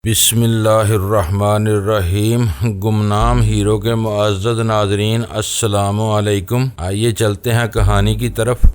بسم اللہ الرحمن الرحیم۔ گمنام ہیرو کے معزز ناظرین، السلام علیکم۔ آئیے چلتے ہیں کہانی کی طرف۔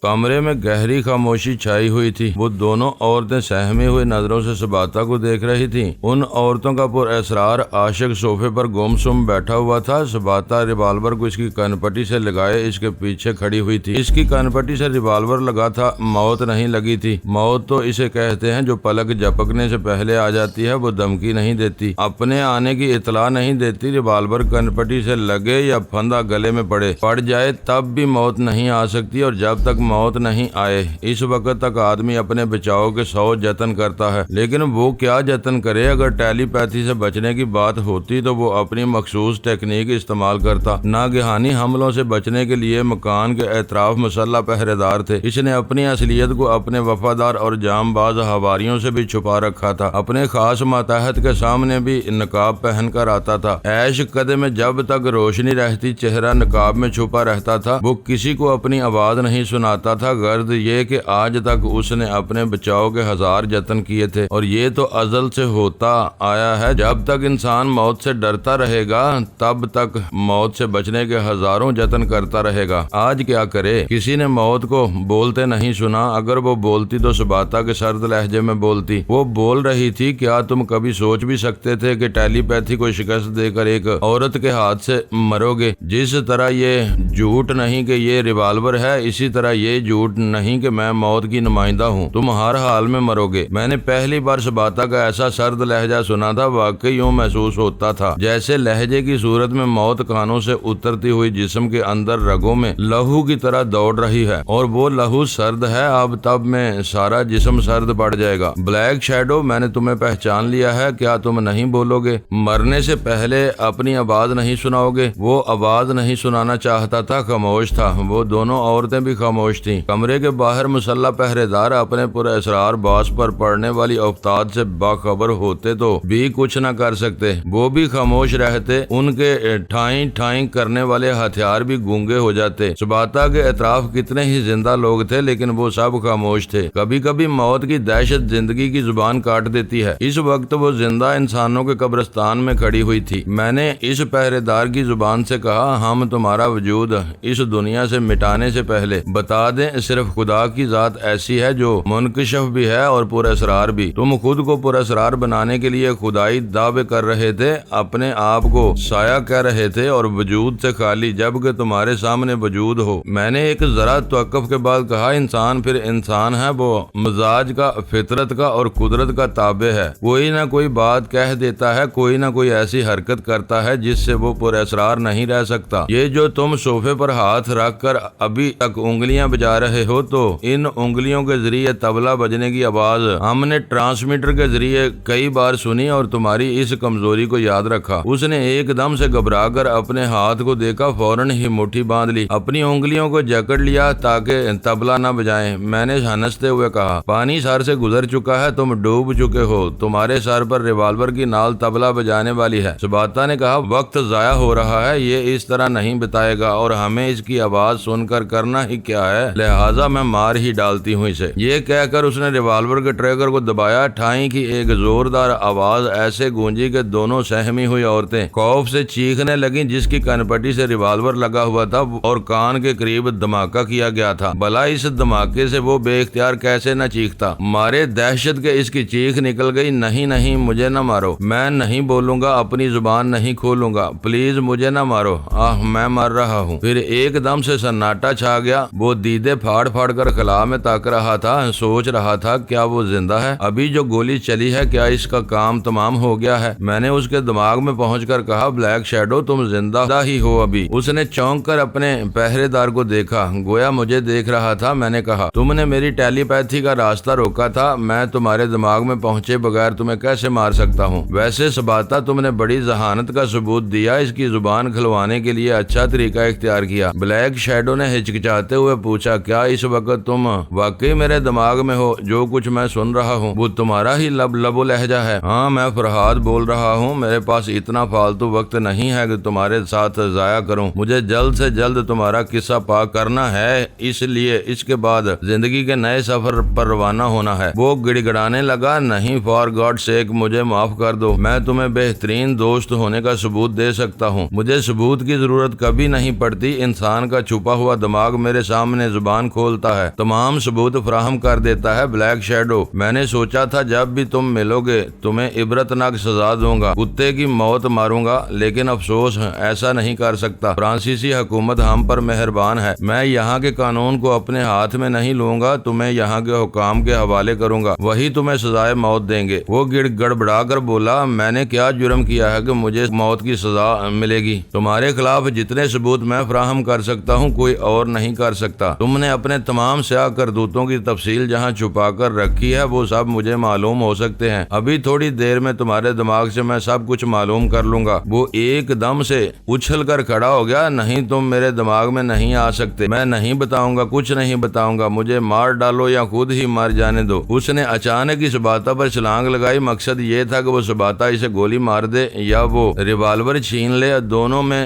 کمرے میں گہری خاموشی چھائی ہوئی تھی۔ وہ دونوں عورتیں سہمی ہوئی نظروں سے سباتہ کو دیکھ رہی تھیں۔ ان عورتوں کا پر اسرار عاشق صوفے پر گم سم بیٹھا ہوا تھا۔ سباتہ ریوالور کو اس کی کن پٹی سے لگائے اس کے پیچھے کھڑی ہوئی تھی۔ اس کی کن پٹی سے ریوالور لگا تھا، موت نہیں لگی تھی۔ موت تو اسے کہتے ہیں جو پلک جھپکنے سے پہلے آ جاتی ہے، وہ دھمکی نہیں دیتی، اپنے آنے کی اطلاع نہیں دیتی۔ ریوالور کن پٹی سے لگے یا پھندا گلے میں پڑ جائے تب بھی موت نہیں آ سکتی، اور جب تک موت نہیں آئے اس وقت تک آدمی اپنے بچاؤ کے 100 جتن کرتا ہے۔ لیکن وہ کیا جتن کرے؟ اگر ٹیلی پیتھی سے بچنے کی بات ہوتی تو وہ اپنی مخصوص ٹیکنیک استعمال کرتا۔ ناگہانی حملوں سے بچنے کے لیے مکان کے اطراف مسلح پہرے دار تھے۔ اس نے اپنی اصلیت کو اپنے وفادار اور جام باز حواریوں سے بھی چھپا رکھا تھا۔ اپنے خاص ماتحت کے سامنے بھی نقاب پہن کر آتا تھا۔ عیش قدے میں جب تک روشنی رہتی چہرہ نقاب میں چھپا رہتا تھا۔ وہ کسی کو اپنی آواز نہیں سناتا تھا، غرض یہ کہ آج تک اس نے اپنے بچاؤ کے 1000 جتن کیے تھے، اور یہ تو ازل سے ہوتا آیا ہے۔ جب تک انسان موت سے ڈرتا رہے گا تب تک موت سے بچنے کے ہزاروں جتن کرتا رہے گا۔ آج کیا کرے؟ کسی نے موت کو بولتے نہیں سنا۔ اگر وہ بولتی تو سباتہ کے سرد لہجے میں بولتی۔ وہ بول رہی تھی، کیا تم کبھی سوچ بھی سکتے تھے کہ ٹیلی پیتھی کو شکست دے کر ایک عورت کے ہاتھ سے مرو گے؟ جس طرح یہ جھوٹ نہیں کہ یہ ریوالور ہے، اسی طرح یہ جھوٹ نہیں کہ میں موت کی نمائندہ ہوں۔ تم ہر حال میں مرو گے۔ میں نے پہلی بار سباتہ کا ایسا سرد لہجہ سنا تھا، واقعی یوں محسوس ہوتا تھا جیسے لہجے کی صورت میں موت کانوں سے اترتی ہوئی جسم کے اندر رگوں میں لہو کی طرح دوڑ رہی ہے، اور وہ لہو سرد ہے۔ اب تب میں سارا جسم سرد پڑ جائے گا۔ بلیک شیڈو، میں نے تمہیں پہچان لیا ہے، کیا تم نہیں بولو گے؟ مرنے سے پہلے اپنی آواز نہیں سناؤ گے؟ وہ آواز نہیں سنانا چاہتا تھا، خاموش تھا۔ وہ دونوں عورتیں بھی خاموش تھیں۔ کمرے کے باہر مسلح پہرے دار اپنے پر اسرار باس پر پڑنے والی افتاد سے باخبر ہوتے تو بھی کچھ نہ کر سکتے۔ وہ بھی خاموش رہتے، ان کے ٹھائیں ٹھائیں کرنے والے ہتھیار بھی گونگے ہو جاتے۔ سباتہ کے اطراف کتنے ہی زندہ لوگ تھے، لیکن وہ سب خاموش تھے۔ کبھی کبھی موت کی دہشت زندگی کی زبان کاٹ دیتی ہے۔ اس وقت وہ زندہ انسانوں کے قبرستان میں کھڑی ہوئی تھی۔ میں نے اس پہرے دار کی زبان سے کہا، ہم تمہارا وجود اس دنیا سے مٹانے سے پہلے بتا دیں، صرف خدا کی ذات ایسی ہے جو منکشف بھی ہے اور پر اسرار بھی۔ تم خود کو پر اسرار بنانے کے لیے خدائی دعوے کر رہے تھے، اپنے آپ کو سایہ کہہ رہے تھے اور وجود سے خالی، جبکہ تمہارے سامنے وجود ہو۔ میں نے ایک ذرا توقف کے بعد کہا، انسان پھر انسان ہے، وہ مزاج کا، فطرت کا اور قدرت کا تابع ہے۔ کوئی نہ کوئی بات کہہ دیتا ہے، کوئی نہ کوئی ایسی حرکت کرتا ہے جس سے وہ پر اسرار نہیں رہ سکتا۔ یہ جو تم صوفے پر ہاتھ رکھ کر ابھی تک انگلیاں بجا رہے ہو، تو ان انگلیوں کے ذریعے طبلہ بجنے کی آواز ہم نے ٹرانسمیٹر کے ذریعے کئی بار سنی اور تمہاری اس کمزوری کو یاد رکھا۔ اس نے ایک دم سے گھبرا کر اپنے ہاتھ کو دیکھا، فوراً ہی مٹھی باندھ لی، اپنی انگلیوں کو جکڑ لیا تاکہ طبلہ نہ بجائیں۔ میں نے ہنستے ہوئے کہا، پانی سر سے گزر چکا ہے، تم ڈوب چکے ہو، تمہارے سر پر ریوالور کی نال طبلہ بجانے والی ہے۔ سباتہ نے کہا، وقت ضائع ہو رہا ہے، یہ اس طرح نہیں بتائے گا، اور ہمیں اس کی آواز سن کر کرنا ہی کیا ہے، لہٰذا میں مار ہی ڈالتی ہوں اسے۔ یہ کہہ کر اس نے ریوالور کے ٹریگر کو دبایا۔ ٹھائیں کی ایک زوردار آواز ایسے گونجی کہ دونوں سہمی ہوئی عورتیں خوف سے چیخنے لگیں۔ جس کی کن پٹی سے ریوالور لگا ہوا تھا اور کان کے قریب دھماکہ کیا گیا تھا، بھلا اس دھماکے سے وہ بے اختیار کیسے نہ چیختا؟ مارے دہشت کے اس کی چیخ نکل گئی، نہیں نہیں، مجھے نہ مارو، میں نہیں بولوں گا، اپنی زبان نہیں کھولوں گا، پلیز مجھے نہ مارو، میں مر رہا ہوں۔ پھر ایک دم سے سناٹا چھا گیا۔ وہ دیدے پھاڑ پھاڑ کر خلا میں تاک رہا تھا، سوچ رہا تھا، کیا وہ زندہ ہے؟ ابھی جو گولی چلی ہے، کیا اس کا کام تمام ہو گیا ہے؟ میں نے اس کے دماغ میں پہنچ کر کہا، بلیک شیڈو، تم زندہ ہی ہو ابھی۔ اس نے چونک کر اپنے پہرے دار کو دیکھا، گویا مجھے دیکھ رہا تھا۔ میں نے کہا، تم نے میری ٹیلی پیتھی کا راستہ روکا تھا، میں تمہارے دماغ میں پہنچے بغیر تمہیں کیسے مار سکتا ہوں؟ ویسے سباتہ، تم نے بڑی ذہانت کا ثبوت دیا، اس کی زبان کھلوانے کے لیے اچھا طریقہ اختیار کیا۔ بلیک شیڈو نے ہچکچاتے ہوئے پوچھا، پوچھا کیا اس وقت تم واقعی میرے دماغ میں ہو؟ جو کچھ میں سن رہا ہوں وہ تمہارا ہی لب و لہجہ ہے؟ ہاں میں فرحاد بول رہا ہوں، میرے پاس اتنا فالتو وقت نہیں ہے کہ تمہارے ساتھ ضائع کروں، مجھے جلد سے جلد تمہارا قصہ پاک کرنا ہے، اس لیے اس کے بعد زندگی کے نئے سفر پر روانہ ہونا ہے۔ وہ گڑ گڑانے لگا، نہیں فار گاڈ سیک مجھے معاف کر دو، میں تمہیں بہترین دوست ہونے کا ثبوت دے سکتا ہوں، مجھے ثبوت کی ضرورت کبھی نہیں پڑتی، انسان کا چھپا ہوا دماغ میرے سامنے زبان کھولتا ہے، تمام ثبوت فراہم کر دیتا ہے۔ بلیک شیڈو، میں نے سوچا تھا جب بھی تم ملو گے تمہیں عبرتناک سزا دوں گا، کتے کی موت ماروں گا، لیکن افسوس ایسا نہیں کر سکتا، فرانسیسی حکومت ہم پر مہربان ہے، میں یہاں کے قانون کو اپنے ہاتھ میں نہیں لوں گا، تمہیں یہاں کے حکام کے حوالے کروں گا، وہی تمہیں سزائے موت دیں گے۔ وہ گڑبڑا کر بولا، میں نے کیا جرم کیا ہے کہ مجھے موت کی سزا ملے گی؟ تمہارے خلاف جتنے ثبوت میں فراہم کر سکتا ہوں کوئی اور نہیں کر سکتا، تم نے اپنے تمام سیاہ کرتوتوں کی تفصیل جہاں چھپا کر رکھی ہے وہ سب مجھے معلوم ہو سکتے ہیں، ابھی تھوڑی دیر میں تمہارے دماغ سے میں سب کچھ معلوم کر لوں گا۔ وہ ایک دم سے اچھل کر کھڑا ہو گیا، نہیں تم میرے دماغ میں نہیں آ سکتے، میں نہیں بتاؤں گا، کچھ نہیں بتاؤں گا، مجھے مار ڈالو یا خود ہی مر جانے دو۔ اس نے اچانک اس سباتا پر چھلانگ لگائی، مقصد یہ تھا کہ وہ سباتا اسے گولی مار دے یا وہ ریوالور چھین لے، دونوں میں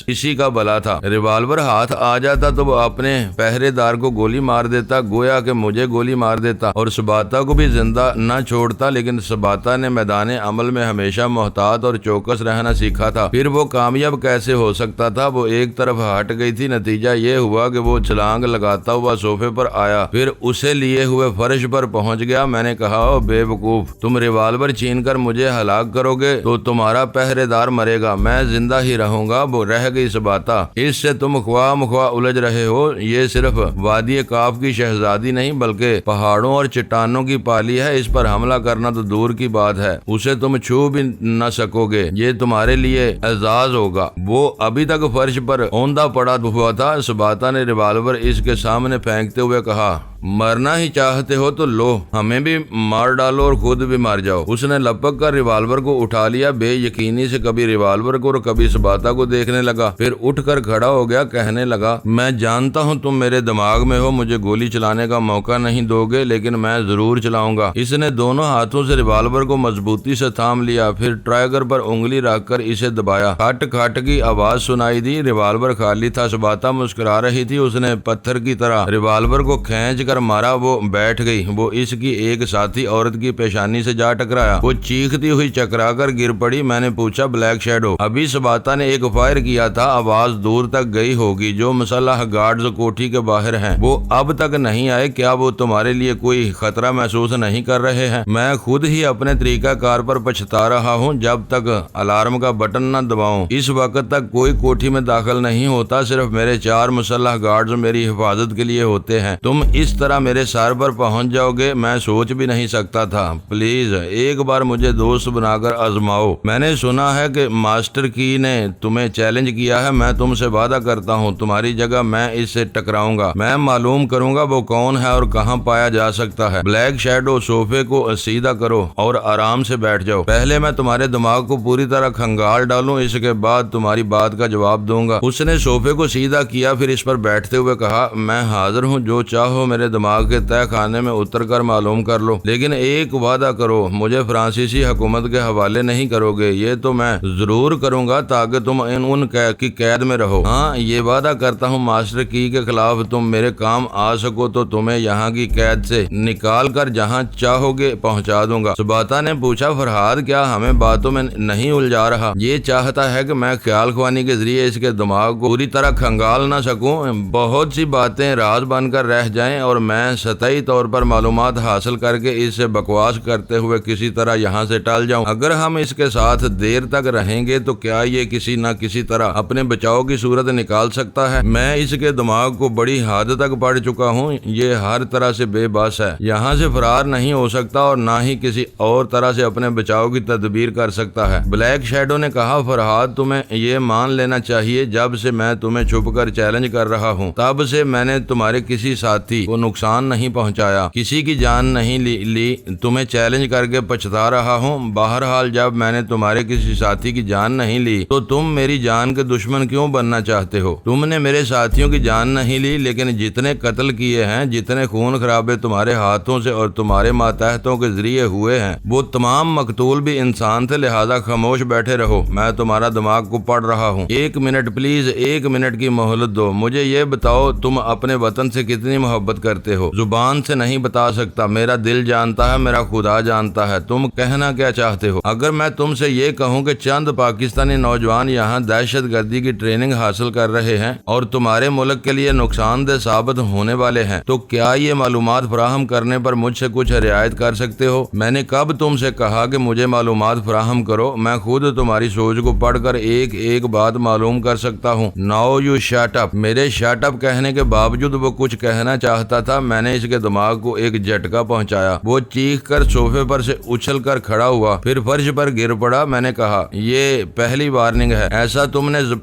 کسی کا بھلا تھا۔ ریوالور ہاتھ آ جاتا تو وہ اپنے پہرے دار کو گولی مار دیتا، گویا کہ مجھے گولی مار دیتا اور سباتا کو بھی زندہ نہ چھوڑتا، لیکن سباتا نے میدان عمل میں ہمیشہ محتاط اور چوکس رہنا سیکھا تھا، پھر وہ کامیاب کیسے ہو سکتا تھا؟ وہ ایک طرف ہٹ گئی تھی، نتیجہ یہ ہوا کہ وہ چھلانگ لگاتا ہوا صوفے پر آیا، پھر اسے لیے ہوئے فرش پر پہنچ گیا۔ میں نے کہا، او بے وقوف، تم ریوالور چھین کر مجھے ہلاک کرو گے تو تمہارا پہرے دار مرے گا، میں زندہ ہی رہوں گا۔ وہ رہ گئی سباتا، اس سے تم خواہ مخواہ الجھ رہے ہو، یہ صرف وادی کاف کی شہزادی نہیں بلکہ پہاڑوں اور چٹانوں کی پالی ہے، اس پر حملہ کرنا تو دور کی بات ہے، اسے تم چھو بھی نہ سکو گے، یہ تمہارے لیے اعزاز ہوگا۔ وہ ابھی تک فرش پر اوندا پڑا ہوا تھا، سباتا نے ریوالور اس کے سامنے پھینکتے ہوئے کہا، مرنا ہی چاہتے ہو تو لو، ہمیں بھی مار ڈالو اور خود بھی مر جاؤ۔ اس نے لپک کر ریوالور کو اٹھا لیا، بے یقینی سے کبھی ریوالور کو اور کبھی سباتا کو دیکھنے لگا، پھر اٹھ کر کھڑا ہو گیا، کہنے لگا، میں جانتا ہوں تم میرے دماغ میں ہو، مجھے گولی چلانے کا موقع نہیں دو گے، لیکن میں ضرور چلاؤں گا۔ اس نے دونوں ہاتھوں سے ریوالور کو مضبوطی سے تھام لیا، پھر ٹرائگر پر انگلی رکھ کر اسے دبایا، کھٹ کھٹ کی آواز سنائی دی، ریوالور خالی تھا، سباتا مسکرا رہی تھی، اس نے پتھر کی طرح ریوالور کو کھینچ کر مارا، وہ بیٹھ گئی، وہ اس کی ایک ساتھی عورت کی پیشانی سے جا ٹکرایا، وہ چیختی ہوئی چکرا کر گر پڑی۔ میں نے پوچھا، بلیک شیڈو، ابھی سباتا نے ایک فائر کیا تھا، آواز دور تک گئی ہوگی، جو مسلح گارڈز کوٹھی کے باہر ہیں وہ اب تک نہیں آئے، کیا وہ تمہارے لیے کوئی خطرہ محسوس نہیں کر رہے ہیں؟ میں خود ہی اپنے طریقہ کار پر پچھتا رہا ہوں، جب تک الارم کا بٹن نہ دباؤں اس وقت تک کوئی کوٹھی میں داخل نہیں ہوتا، صرف میرے 4 مسلح گارڈز میری حفاظت کے لیے ہوتے ہیں، تم اس طرح میرے سر پر پہنچ جاؤ گے، میں سوچ بھی نہیں سکتا تھا، پلیز ایک بار مجھے دوست بنا کر آزماؤ۔ میں نے سنا ہے کہ ماسٹر کی نے تمہیں چیلنج کیا ہے، میں تم سے وعدہ کرتا ہوں تمہاری جگہ میں اس سے ٹکراؤں گا، میں معلوم کروں گا وہ کون ہے اور کہاں پایا جا سکتا ہے۔ بلیک شیڈو، صوفے کو سیدھا کرو اور آرام سے بیٹھ جاؤ، پہلے میں تمہارے دماغ کو پوری طرح کھنگال ڈالوں، اس کے بعد تمہاری بات کا جواب دوں گا۔ اس نے صوفے کو سیدھا کیا، پھر اس پر بیٹھتے ہوئے کہا، میں حاضر ہوں، جو چاہو میرے دماغ کے تہہ خانے میں اتر کر معلوم کر لو، لیکن ایک وعدہ کرو، مجھے فرانسیسی حکومت کے حوالے نہیں کرو گے۔ یہ تو میں ضرور کروں گا تاکہ تم ان کی قید میں رہو۔ ہاں، یہ وعدہ کرتا ہوں ماسٹر کی کے خلاف تم میرے کام آ سکو تو تمہیں یہاں کی قید سے نکال کر جہاں چاہو گے پہنچا دوں گا۔ سباتا نے پوچھا، فرحاد کیا ہمیں باتوں میں نہیں الجھا رہا؟ یہ چاہتا ہے کہ میں خیال خوانی کے ذریعے اس کے دماغ کو پوری طرح کھنگال نہ سکوں، بہت سی باتیں راز بن کر رہ جائیں اور میں سطحی طور پر معلومات حاصل کر کے اس سے بکواس کرتے ہوئے کسی طرح یہاں سے ٹل جاؤں۔ اگر ہم اس کے ساتھ دیر تک رہیں گے تو کیا یہ کسی نہ کسی طرح اپنے بچاؤ کی صورت نکال سکتا ہے؟ میں اس کے دماغ کو بڑی حد تک پڑھ چکا ہوں، یہ ہر طرح سے بے بس ہے، یہاں سے فرار نہیں ہو سکتا اور نہ ہی کسی اور طرح سے اپنے بچاؤ کی تدبیر کر سکتا ہے۔ بلیک شیڈو نے کہا، فرحاد تمہیں یہ مان لینا چاہیے جب سے میں تمہیں چھپ کر چیلنج کر رہا ہوں تب سے میں نے تمہارے کسی ساتھی کو نقصان نہیں پہنچایا، کسی کی جان نہیں لی، تمہیں چیلنج کر کے پچھتا رہا ہوں۔ بہرحال جب میں نے تمہارے کسی ساتھی کی جان نہیں لی تو تم میری جان کے دشمن کیوں بننا چاہتے ہو؟ تم نے میرے ساتھیوں کی جان نہیں لی، لیکن جتنے قتل کیے ہیں، جتنے خون خرابے تمہارے ہاتھوں سے اور تمہارے ماتحتوں کے ذریعے ہوئے ہیں، وہ تمام مقتول بھی انسان تھے، لہذا خاموش بیٹھے رہو، میں تمہارا دماغ کو پڑھ رہا ہوں۔ 1 منٹ پلیز، 1 منٹ کی مہلت دو، مجھے یہ بتاؤ تم اپنے وطن سے کتنی محبت کرتے ہو؟ زبان سے نہیں بتا سکتا، میرا دل جانتا ہے، میرا خدا جانتا ہے، تم کہنا کیا چاہتے ہو؟ اگر میں تم سے یہ کہوں کہ چند پاکستانی نوجوان یہاں دہشت گردی کی ٹریننگ حاصل کر رہے ہیں اور تمہارے ملک کے لیے نقصان دہ ثابت ہونے والے ہیں، تو کیا یہ معلومات فراہم کرنے پر مجھ سے کچھ رعایت کر سکتے ہو؟ میں نے کب تم سے کہا کہ مجھے معلومات فراہم کرو؟ میں خود تمہاری سوچ کو پڑھ کر ایک ایک بات معلوم کر سکتا ہوں۔ Now you shut up. میرے شٹ اپ کہنے کے باوجود وہ کچھ کہنا چاہتا تھا۔ میں نے اس کے دماغ کو ایک جھٹکا پہنچایا، وہ چیخ کر صوفے پر سے اچھل کر کھڑا ہوا، پھر فرش پر گر پڑا۔ میں نے کہا، یہ پہلی وارننگ ہے، ایسا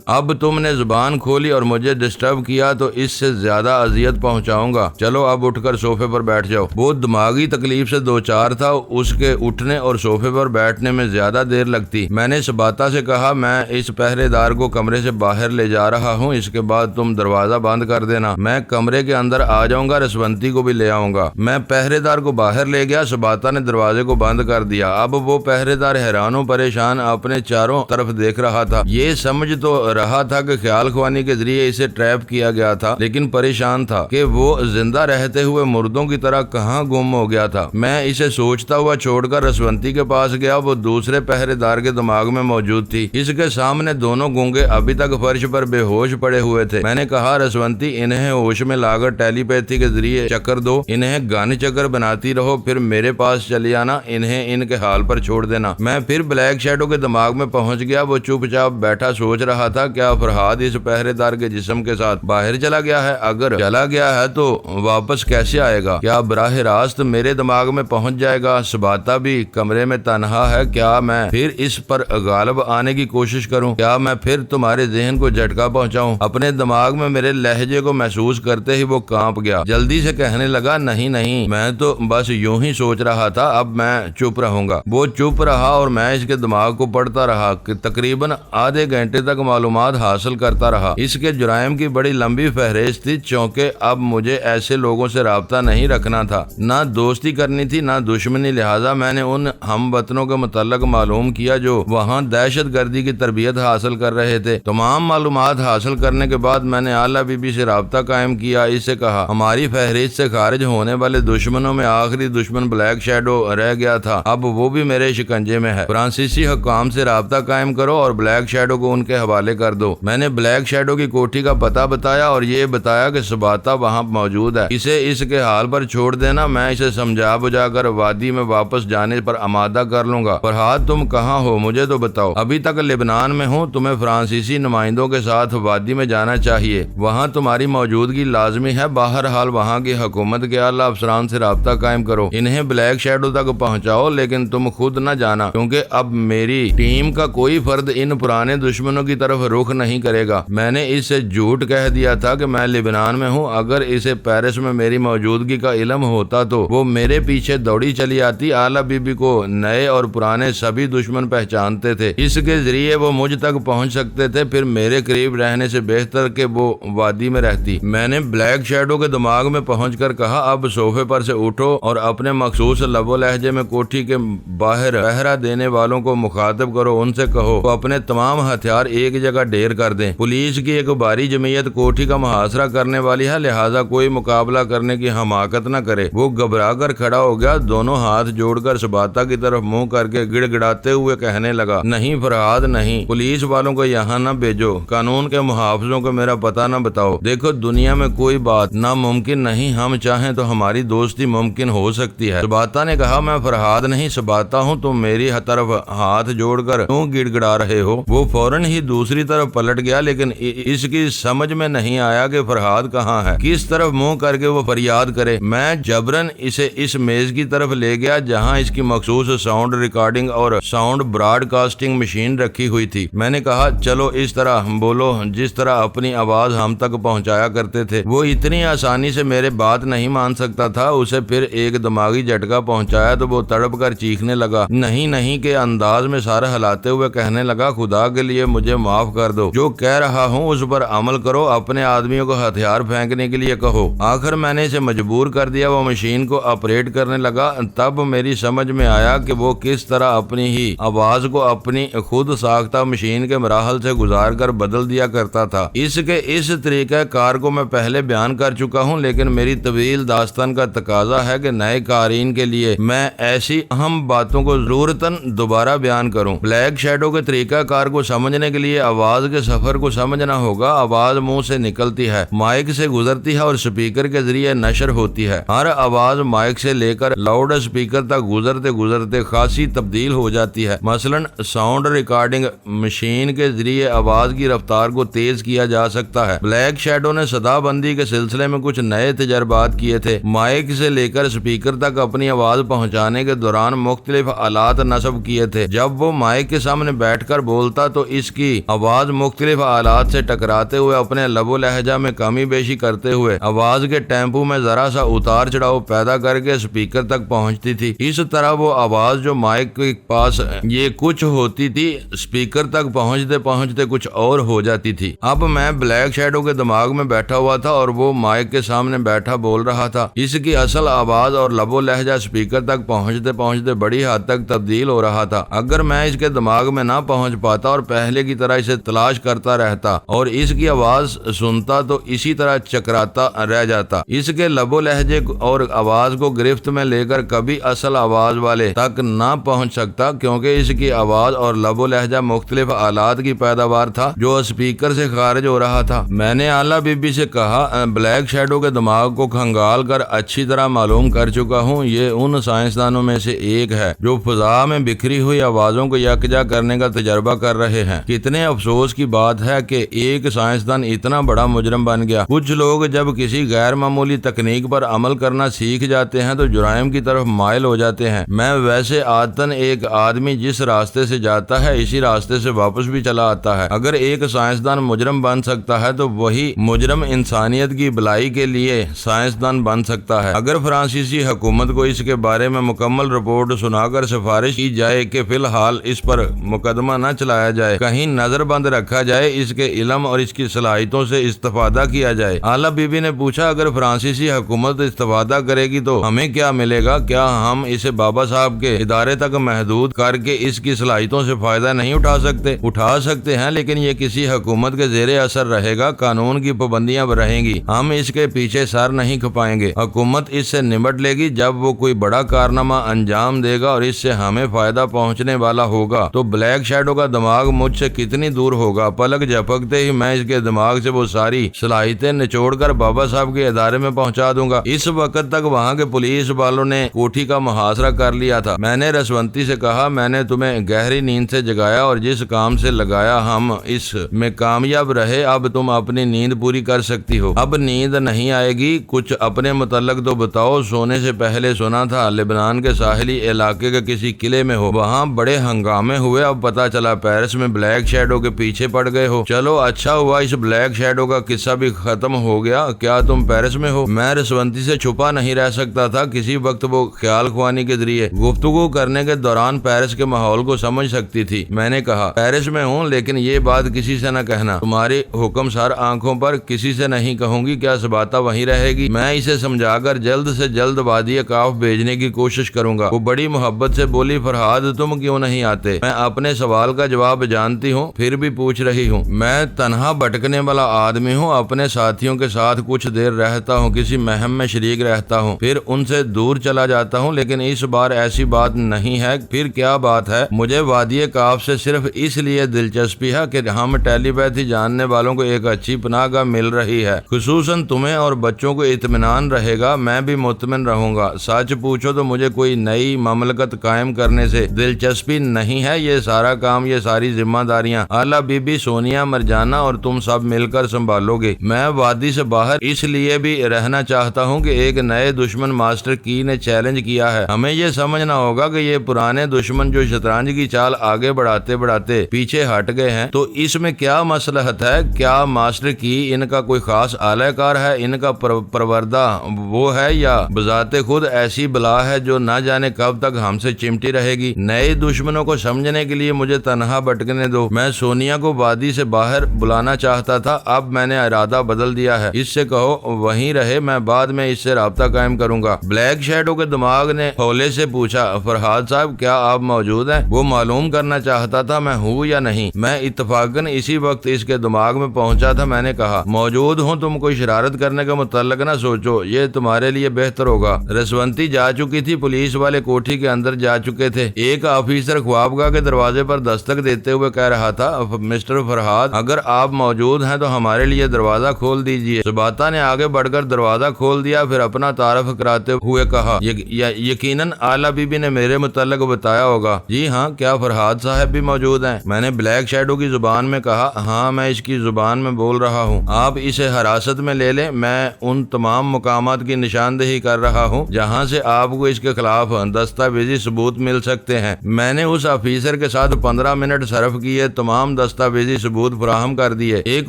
اب تم نے زبان کھولی اور مجھے ڈسٹرب کیا تو اس سے زیادہ اذیت پہنچاؤں گا۔ چلو اب اٹھ کر صوفے پر بیٹھ جاؤ۔ وہ دماغی تکلیف سے دوچار تھا، اس کے اٹھنے اور صوفے پر بیٹھنے میں زیادہ دیر لگتی۔ میں نے سباتا سے کہا، میں اس پہرے دار کو کمرے سے باہر لے جا رہا ہوں، اس کے بعد تم دروازہ بند کر دینا، میں کمرے کے اندر آ جاؤں گا، رسونتی کو بھی لے آؤں گا۔ میں پہرے دار کو باہر لے گیا، سباتا نے دروازے کو بند کر دیا۔ اب وہ پہرے دار حیران و پریشان اپنے چاروں طرف دیکھ رہا تھا، یہ سمجھ تو رہا تھا کہ خیال خوانی کے ذریعے اسے ٹریپ کیا گیا تھا، لیکن پریشان تھا کہ وہ زندہ رہتے ہوئے مردوں کی طرح کہاں گم ہو گیا تھا۔ میں اسے سوچتا ہوا چھوڑ کر رسونتی کے پاس گیا، وہ دوسرے پہرے دار کے دماغ میں موجود تھی، اس کے سامنے دونوں گونگے ابھی تک فرش پر بے ہوش پڑے ہوئے تھے۔ میں نے کہا، رسونتی انہیں ہوش میں لا کر ٹیلی پیتھی کے ذریعے چکر دو، انہیں گن چکر بناتی رہو، پھر میرے پاس چلی آنا، انہیں ان کے حال پر چھوڑ دینا۔ میں پھر بلیک شیڈو کے دماغ میں پہنچ گیا، وہ چپ چاپ بیٹھا سوچ رہا تھا، کیا فرحاد اس پہرے دار کے جسم کے ساتھ باہر چلا گیا ہے؟ اگر چلا گیا ہے تو واپس کیسے آئے گا؟ کیا براہ راست میرے دماغ میں پہنچ جائے گا؟ سباتا بھی کمرے میں تنہا ہے، کیا میں پھر اس پر غالب آنے کی کوشش کروں؟ کیا میں پھر تمہارے ذہن کو جھٹکا پہنچاؤں؟ اپنے دماغ میں میرے لہجے کو محسوس کرتے ہی وہ کانپ گیا، جلدی سے کہنے لگا، نہیں، میں تو بس یوں ہی سوچ رہا تھا، اب میں چپ رہوں گا۔ وہ چپ رہا اور میں اس کے دماغ کو پڑھتا رہا، تقریباً آدھے گھنٹے تک معلومات حاصل کرتا رہا۔ اس کے جرائم کی بڑی لمبی فہرست تھی، چونکہ اب مجھے ایسے لوگوں سے رابطہ نہیں رکھنا تھا، نہ دوستی کرنی تھی نہ دشمنی، لہٰذا میں نے ان ہم وطنوں کے متعلق معلوم کیا جو وہاں دہشت گردی کی تربیت حاصل کر رہے تھے۔ تمام معلومات حاصل کرنے کے بعد میں نے اعلیٰ بی بی سے رابطہ قائم کیا، اس سے کہا، ہماری فہرست سے خارج ہونے والے دشمنوں میں آخری دشمن بلیک شیڈو رہ گیا تھا، اب وہ بھی میرے شکنجے میں ہے، فرانسیسی حکام سے رابطہ قائم کرو اور بلیک شیڈو کو ان کے حوالے کر دو۔ میں نے بلیک شیڈو کی کوٹھی کا پتہ بتایا اور یہ بتایا کہ سباتا وہاں موجود ہے، اسے اس کے حال پر چھوڑ دینا، میں اسے سمجھا بجھا کر وادی میں واپس جانے پر آمادہ کر لوں گا۔ فرحاد، تم کہاں ہو؟ مجھے تو بتاؤ۔ ابھی تک لبنان میں ہوں، تمہیں فرانسیسی نمائندوں کے ساتھ وادی میں جانا چاہیے، وہاں تمہاری موجودگی لازمی ہے، بہرحال وہاں کی حکومت کے اعلیٰ افسران سے رابطہ قائم کرو، انہیں بلیک شیڈو تک پہنچاؤ، لیکن تم خود نہ جانا، کیونکہ اب میری ٹیم کا کوئی فرد ان پرانے دشمنوں کی طرف رخ نہیں کرے گا۔ میں نے اس سے جھوٹ کہہ دیا تھا کہ میں لبنان میں ہوں، اگر اسے پیرس میں میری موجودگی کا علم ہوتا تو وہ میرے پیچھے دوڑی چلی آتی۔ اعلیٰ بی بی کو نئے اور پرانے سبھی دشمن پہچانتے تھے، اس کے ذریعے وہ مجھ تک پہنچ سکتے تھے، پھر میرے قریب رہنے سے بہتر کہ وہ وادی میں رہتی۔ میں نے بلیک شیڈو کے دماغ میں پہنچ کر کہا، اب صوفے پر سے اٹھو اور اپنے مخصوص لب و لہجے میں کوٹھی کے باہر پہرا دینے والوں کو مخاطب کرو، ان سے کہو وہ اپنے تمام ہتھیار ایک جگہ ڈھیر کر دیں، پولیس کی ایک باری جمعیت کوٹھی کا محاصرہ کرنے والی ہے، لہٰذا کوئی مقابلہ کرنے کی حماقت نہ کرے۔ وہ گھبرا کر کھڑا ہو گیا، دونوں ہاتھ جوڑ کر سباتا کی طرف منہ کر کے گڑ گڑاتے ہوئے کہنے لگا، نہیں فرحاد نہیں، پولیس والوں کو یہاں نہ بھیجو، قانون کے محافظوں کو میرا پتہ نہ بتاؤ، دیکھو دنیا میں کوئی بات ناممکن نہیں، ہم چاہیں تو ہماری دوستی ممکن ہو سکتی ہے۔ سباتا نے کہا، میں فرحاد نہیں سباتا ہوں، تم میری طرف ہاتھ جوڑ کر کیوں گڑ گڑا رہے ہو؟ وہ فوراً ہی دوسری طرف پلٹ گیا، لیکن اس کی سمجھ میں نہیں آیا کہ فرحاد کہاں ہے، کس طرف منہ کر کے وہ فریاد کرے۔ میں جبرن اسے اس میز کی طرف لے گیا جہاں اس کی مخصوص ساؤنڈ ریکارڈنگ اور ساؤنڈ براڈ کاسٹنگ مشین رکھی ہوئی تھی۔ میں نے کہا، چلو اس طرح بولو جس طرح اپنی آواز ہم تک پہنچایا کرتے تھے، وہ اتنی آسانی سے میرے بات نہیں مان سکتا تھا اسے پھر ایک دماغی جھٹکا پہنچایا تو وہ تڑپ کر چیخنے لگا، نہیں نہیں کے انداز میں سر ہلاتے ہوئے کہنے لگا، خدا کے لیے مجھے معاف کر دو، جو کہہ رہا ہوں اس پر عمل کرو، اپنے آدمیوں کو ہتھیار پھینکنے کے لیے کہو۔ آخر میں نے اسے مجبور کر دیا، وہ مشین کو آپریٹ کرنے لگا۔ تب میری سمجھ میں آیا کہ وہ کس طرح اپنی ہی آواز کو اپنی خود ساختہ مشین کے مراحل سے گزار کر بدل دیا کرتا تھا۔ اس طریقہ کار کو میں پہلے بیان کر چکا ہوں، لیکن میری طویل داستان کا تقاضا ہے کہ نئے قارئین کے لیے میں ایسی اہم باتوں کو ضرورتاً دوبارہ بیان کروں۔ بلیک شیڈو کے طریقہ کار کو سمجھنے کے لیے آواز کے سفر کو سمجھنا ہوگا۔ آواز منہ سے نکلتی ہے، مائک سے گزرتی ہے اور اسپیکر کے ذریعے نشر ہوتی ہے۔ ہر آواز مائک سے لے کر لاؤڈ اسپیکر تک گزرتے گزرتے خاصی تبدیل ہو جاتی ہے۔ مثلا ساؤنڈ ریکارڈنگ مشین کے ذریعے آواز کی رفتار کو تیز کیا جا سکتا ہے۔ بلیک شیڈو نے صدا بندی کے سلسلے میں کچھ نئے تجربات کیے تھے۔ مائک سے لے کر اسپیکر تک اپنی آواز پہنچانے کے دوران مختلف آلات نصب کیے تھے۔ جب وہ مائک کے سامنے بیٹھ کر بولتا تو اس کی آواز مختلف آلات سے ٹکراتے ہوئے اپنے لب و لہجہ میں کمی بیشی کرتے ہوئے آواز کے ٹیمپو میں ذرا سا اتار چڑھاؤ پیدا کر کے اسپیکر تک پہنچتی تھی۔ اس طرح وہ آواز جو مائک کے پاس یہ کچھ ہوتی تھی اسپیکر تک پہنچتے پہنچتے کچھ اور ہو جاتی تھی۔ اب میں بلیک شیڈو کے دماغ میں بیٹھا ہوا تھا اور وہ مائک کے سامنے بیٹھا بول رہا تھا۔ اس کی اصل آواز اور لب و لہجہ اسپیکر تک پہنچتے پہنچتے بڑی حد تک تبدیل ہو رہا تھا۔ اگر میں اس کے دماغ میں نہ پہنچ پاتا اور پہلے کی طرح اسے تلاش کرتا رہتا اور اس کی آواز سنتا تو اسی طرح چکراتا رہ جاتا۔ اس کے لب و لہجے اور آواز کو گرفت میں لے کر کبھی اصل آواز والے تک نہ پہنچ سکتا، کیونکہ اس کی آواز اور لب و لہجہ مختلف آلات کی پیداوار تھا جو اسپیکر سے خارج ہو رہا تھا۔ میں نے اعلیٰ بی بی سے کہا، بلیک شیڈو کے دماغ کو کھنگال کر اچھی طرح معلوم کر چکا ہوں، یہ ان سائنسدانوں میں سے ایک ہے جو فضا میں بکھری ہوئی آوازوں کو یکجا کرنے کا تجربہ کر رہے ہیں۔ کتنے افسوس کی بات ہے کہ ایک سائنسدان اتنا بڑا مجرم بن گیا۔ کچھ لوگ جب کسی غیر معمولی تکنیک پر عمل کرنا سیکھ جاتے ہیں تو جرائم کی طرف مائل ہو جاتے ہیں۔ میں ویسے عادتاً ایک آدمی جس راستے سے جاتا ہے اسی راستے سے واپس بھی چلا آتا ہے۔ اگر ایک سائنسدان مجرم بن سکتا ہے تو وہی مجرم انسانیت کی بھلائی کے لیے سائنسدان بن سکتا ہے۔ اگر فرانسیسی حکومت کو اس کے بارے میں مکمل رپورٹ سنا کر سفارش کی جائے کہ فی الحال اس پر مقدمہ نہ چلایا جائے، کہیں نظر بند رکھا جائے، اس کے علم اور اس کی صلاحیتوں سے استفادہ کیا جائے۔ اعلیٰ بی بی نے پوچھا، اگر فرانسیسی حکومت استفادہ کرے گی تو ہمیں کیا ملے گا؟ کیا ہم اسے بابا صاحب کے ادارے تک محدود کر کے اس کی صلاحیتوں سے فائدہ نہیں اٹھا سکتے؟ اٹھا سکتے ہیں، لیکن یہ کسی حکومت کے زیر اثر رہے گا، قانون کی پابندیاں رہیں گی، ہم اس کے پیچھے سر نہیں کھپائیں گے۔ حکومت اس سے نمٹ لے گی جب وہ کوئی بڑا کارنامہ انجام دے گا اور اس سے ہمیں فائدہ پہنچنے والا ہوگا تو بلیک شیڈو کا دماغ مجھ سے کتنی دور ہوگا۔ پلک جھپکتے ہی میں اس کے دماغ سے وہ ساری صلاحیتیں نچوڑ کر بابا صاحب کے ادارے میں پہنچا دوں گا۔ اس وقت تک وہاں کے پولیس والوں نے کوٹھی کا محاصرہ کر لیا تھا۔ میں نے رسونتی سے کہا، میں نے تمہیں گہری نیند سے جگایا اور جس کام سے لگایا ہم اس میں کامیاب رہے، اب تم اپنی نیند پوری کر سکتی ہو۔ اب نیند نہیں آئے گی، کچھ اپنے متعلق تو بتاؤ۔ سونے سے پہلے سنا تھا لبنان کے ساحلی علاقے کے کسی قلعے میں ہو، وہاں بڑے ہنگامے ہوئے، اب پتا چلا پیرس میں بلیک شیڈو کے پیچھے پڑ گئے ہو۔ چلو اچھا ہوا اس بلیک شیڈو کا قصہ بھی ختم ہو گیا۔ کیا تم پیرس میں ہو؟ میں رسونتی سے چھپا نہیں رہ سکتا تھا۔ کسی وقت وہ خیال خوانی کے ذریعے گفتگو کرنے کے دوران پیرس کے ماحول کو سمجھ سکتی تھی۔ میں نے کہا، پیرس میں ہوں، لیکن یہ بات کسی سے نہ کہنا، تمہاری حکم سر آنکھوں پر، کسی سے نہیں کہوں گی۔ کیا سباتا وہیں رہے گی؟ میں اسے سمجھا کر جلد سے جلد وادی کاف بھیجنے کی کوشش کروں گا۔ وہ بڑی محبت سے بولی، فرہاد تم کیوں نہیں آتے؟ میں اپنے سوال کا جواب جانتی ہوں، پھر بھی پوچھ رہی ہوں۔ میں تنہا بھٹکنے والا آدمی ہوں، اپنے ساتھیوں کے ساتھ کچھ دیر رہتا ہوں، کسی مہم میں شریک رہتا ہوں، پھر ان سے دور چلا جاتا ہوں، لیکن اس بار ایسی بات نہیں ہے۔ پھر کیا بات ہے؟ مجھے وادی کاف سے صرف اس لیے دلچسپی ہے کہ ہم ٹیلی پیتھی جاننے والوں کو ایک اچھی پناہ گاہ مل رہی ہے، خصوصاً تمہیں اور بچوں کو اطمینان رہے گا، میں بھی مطمئن رہوں گا۔ سچ پوچھو تو مجھے کوئی نئی مملکت قائم کرنے سے دلچسپی نہیں ہے، یہ سارا کام، یہ ساری ذمہ داریاں اعلیٰ بی بی، سونیا، مرجانہ اور تم سب مل کر سنبھالو گے۔ میں وادی سے باہر اس لیے بھی رہنا چاہتا ہوں کہ ایک نئے دشمن ماسٹر کی نے چیلنج کیا ہے۔ ہمیں یہ سمجھنا ہوگا کہ یہ پرانے دشمن جو شطرنج کی چال آگے بڑھاتے بڑھاتے پیچھے ہٹ گئے ہیں، تو اس میں کیا مصلحت ہے؟ کیا ماسٹر کی ان کا کوئی خاص اعلی کار ہے؟ ان کا پروردہ وہ ہے یا بذات خود ایسی بلا ہے جو نہ جانے کب تک ہم سے چمٹی رہے گی؟ نئے دشمنوں کو سمجھنے کے لیے مجھے تنہا بھٹکنے دو۔ میں سونیا کو وادی سے باہر بلانا چاہتا تھا، اب میں نے ارادہ بدل دیا ہے۔ اس سے کہو وہیں رہے، میں بعد میں اس سے رابطہ قائم کروں گا۔ بلیک شیڈو کے دماغ نے ہولے سے پوچھا، فرحاد صاحب کیا آپ موجود ہیں؟ وہ معلوم کرنا چاہتا تھا میں ہوں یا نہیں۔ میں اتفاقاً اسی وقت اس کے دماغ میں پہنچا تھا۔ میں نے کہا موجود ہوں، تم کوئی شرارت کرنے کا متعلق نہ سوچو، یہ تمہارے لیے بہتر ہوگا۔ رسونتی جا چکی تھی، پولیس والے کوٹھی کے اندر جا چکے تھے۔ ایک آفیسر خوابگاہ کے دروازے پر دستک دیتے ہوئے کہہ رہا تھا، مسٹر فرحاد اگر آپ موجود ہیں تو ہمارے لیے دروازہ کھول دیجئے۔ سباتا نے آگے بڑھ کر دروازہ کھول دیا، پھر اپنا تعارف کراتے ہوئے کہا، یقیناً آلا بی بی نے میرے متعلق بتایا ہوگا۔ جی ہاں، کیا فرحاد صاحب بھی موجود ہیں؟ میں نے بلیک شیڈو کی زبان میں کہا، ہاں میں اس کی زبان میں بول رہا ہوں۔ آپ اسے حراست میں لے لیں، میں ان تمام مقامات کی نشاندہی کر رہا ہوں جہاں سے آپ کو اس کے خلاف دستاویزی ثبوت مل سکتے ہیں۔ میں نے اس آفیسر کے ساتھ 15 منٹ صرف کیے، تمام دستاویزی ثبوت فراہم کر دیے۔ ایک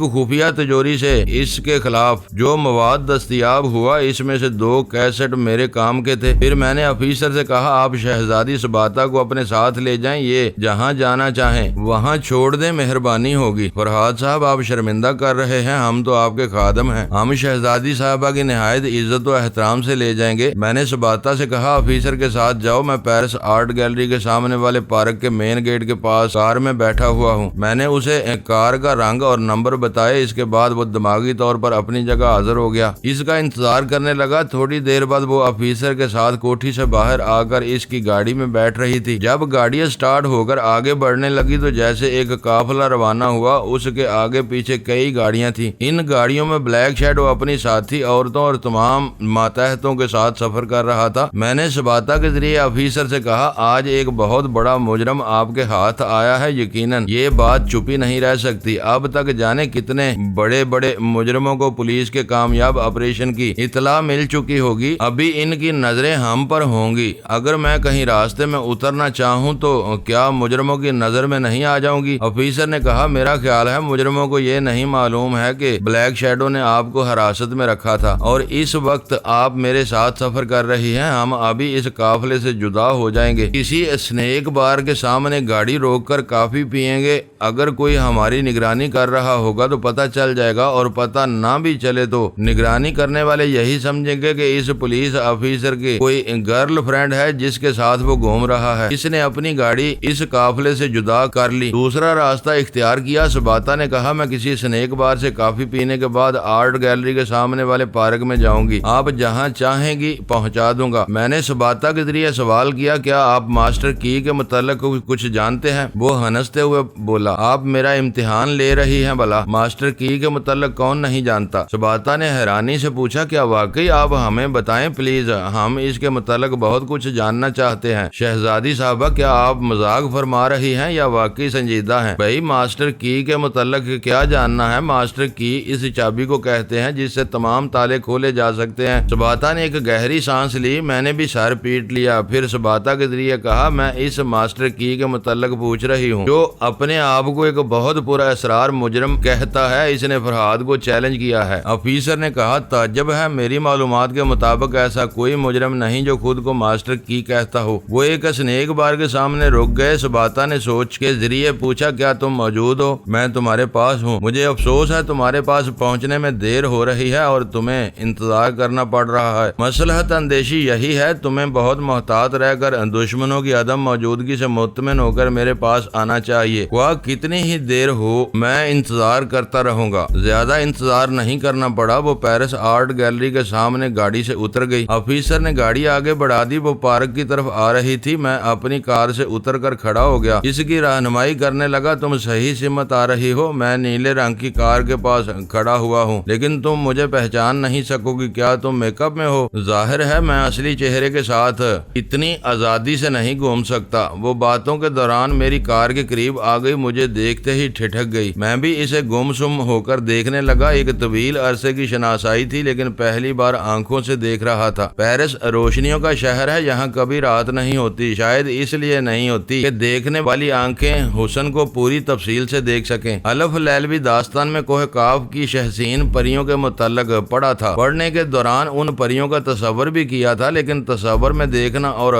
خفیہ تجوری سے اس کے خلاف جو مواد دستیاب ہوا، اس میں سے 2 کیسٹ میرے کام کے تھے۔ پھر میں نے آفیسر سے کہا، آپ شہزادی سباتا کو اپنے ساتھ لے جائیں، یہ جہاں جانا چاہیں وہاں چھوڑ دیں، مہربانی ہوگی۔ فرحاد صاحب آپ شرمندہ کر رہے ہیں، ہم تو آپ کے خادم ہیں، ہم شہزادی صاحبہ کی نہایت عزت و احترام سے لے جائیں گے۔ میں نے سباتا سے کہا، آفیسر کے ساتھ جاؤ، میں پیرس آرٹ گیلری کے سامنے والے پارک کے مین گیٹ کے پاس کار میں بیٹھا ہوا ہوں۔ میں نے اسے کار کا رنگ اور نمبر بتائے، اس کے بعد وہ دماغی طور پر اپنی جگہ حاضر ہو گیا۔ اس کا انتظار کرنے لگا۔ تھوڑی دیر بعد وہ آفیسر کے ساتھ کوٹھی سے باہر آ کر اس کی گاڑی میں بیٹھ رہی تھی۔ جب گاڑی سٹارٹ ہو کر آگے بڑھنے لگی تو جیسے ایک قافلہ روانہ ہوا، اس کے آگے پیچھے کئی گاڑیاں تھیں۔ ان گاڑیوں میں بلیک شیڈو اپنی ساتھی عورتوں اور تمام ماتحتوں کے ساتھ سفر کر رہا تھا۔ میں نے سباتا کے ذریعے آفیسر سے کہا، آج ایک بہت بڑا مجرم آپ کے ہاتھ آیا ہے، یقیناً یہ بات چھپی نہیں رہ سکتی۔ اب تک جانے کتنے بڑے بڑے مجرموں کو پولیس کے کامیاب آپریشن کی اطلاع مل چکی ہوگی، ابھی ان کی نظریں ہم پر ہوں گی۔ اگر میں کہیں راستے میں اترنا چاہوں تو کیا مجرموں کی نظر میں نہیں آ جاؤں گی؟ آفیسر نے کہا، میرا خیال ہے مجرموں کو یہ نہیں معلوم ہے کہ بلیک شیڈو نے آپ کو حراست میں رکھا تھا اور اس وقت آپ میرے ساتھ سفر کر رہی ہیں۔ ہم ابھی اس قافلے سے جدا ہو جائیں گے، کسی اسنیک بار کے سامنے گاڑی روک کر کافی پئیں گے۔ اگر کوئی ہماری نگرانی کر رہا ہوگا تو پتہ چل جائے گا، اور پتہ نہ بھی چلے تو نگرانی کرنے والے یہی سمجھیں گے کہ اس پولیس آفیسر کی کوئی گرل فرینڈ ہے جس کے ساتھ وہ گھوم رہا ہے۔ اس نے اپنی گاڑی اس قافلے سے جدا کر لی، دوسرا راستہ اختیار کیا۔ سباتا نے کہا، میں کسی اسنیک بار سے کافی پینے کے بعد آرٹ گیلری کے سامنے والے پارک میں جاؤں گی، آپ جہاں چاہیں گی پہنچا دوں گا۔ میں نے سباتا کے ذریعے سوال کیا، کیا آپ ماسٹر کی کے متعلق کچھ جانتے ہیں؟ وہ ہنستے ہوئے بولا، آپ میرا امتحان لے رہی ہیں بلا، ماسٹر کی کے متعلق کون نہیں جانتا؟ سباتا نے حیرانی سے پوچھا، کیا واقعی آپ ہمیں بتائیں پلیز، ہم اس کے متعلق بہت کچھ جاننا چاہتے ہیں۔ شہزادی صاحبہ، کیا آپ مذاق فرما رہی ہیں یا واقعی سنجیدہ ہیں؟ بھائی ماسٹر کی کے متعلق کیا جاننا ہے؟ ماسٹر کی اس چابی کو کہتے ہیں جس سے تمام تالے کھولے جا سکتے ہیں۔ سباتا نے ایک گہری سانس لی، میں نے بھی سر پیٹ لیا، پھر سباتا کے ذریعے کہا، میں اس ماسٹر کی کے متعلق پوچھ رہی ہوں جو اپنے آپ کو ایک بہت پورا اسرار مجرم کہتا ہے۔ اس نے فرحاد کو چیلنج کیا ہے۔ آفیسر نے کہا، تعجب ہے، میری معلومات کے مطابق ایسا کوئی مجرم نہیں جو خود کو ماسٹر کی کہتا ہو۔ وہ ایک اسنیک بار کے سامنے رک گئے۔ سباتا نے سوچ کے ذریعے پوچھا، کیا تم موجود ہو؟ میں تمہارے پاس ہوں، مجھے افسوس ہے تمہارے پاس پہنچنے میں دیر ہو رہی ہے اور تمہیں انتظار کرنا پڑ رہا ہے۔ مصلحت اندیشی یہی ہے، تمہیں بہت محتاط رہ کر دشمنوں کی عدم موجودگی سے مطمئن ہو کر میرے پاس آنا چاہیے۔ خواہ کتنی ہی دیر ہو، میں انتظار کرتا رہوں گا۔ زیادہ انتظار نہیں کرنا پڑا، وہ پیرس آرٹ گیلری کے سامنے گاڑی سے اتر گئی۔ آفیسر نے گاڑی آگے بڑھا دی، وہ پارک کی طرف آ رہی تھی۔ میں اپنی کار سے اتر کر کھڑا ہو گیا، اس کی رہنمائی کرنے لگا، تم صحیح سمت آ رہی ہو، میں نیلے رنگ کی کار کے پاس کھڑا ہوا ہوں، لیکن تم مجھے پہچان نہیں سکو گی، کیا تم میک اپ میں ہو؟ ظاہر ہے میں اصلی چہرے کے ساتھ اتنی آزادی سے نہیں گھوم سکتا۔ وہ باتوں کے دوران میری کار کے قریب آ گئی، مجھے دیکھتے ہی ٹھٹک گئی۔ میں بھی اسے گم سم ہو کر دیکھنے لگا۔ ایک طویل عرصے کی شناسائی تھی، لیکن پہلی بار آنکھوں سے دیکھ رہا تھا۔ پیرس روشنیوں کا شہر ہے، یہاں کبھی رات نہیں ہوتی، شاید اس لیے نہیں ہوتی کہ دیکھنے والی آنکھیں حسن کو پوری تفصیل سے دیکھ سکیں۔ الف لیلوی داستان میں کوہ کاف کی شہسین پریوں کے متعلق پڑھا تھا۔ پڑھنے کے دوران ان پریوں کا تصور بھی کیا تھا، لیکن تصور میں دیکھنا اور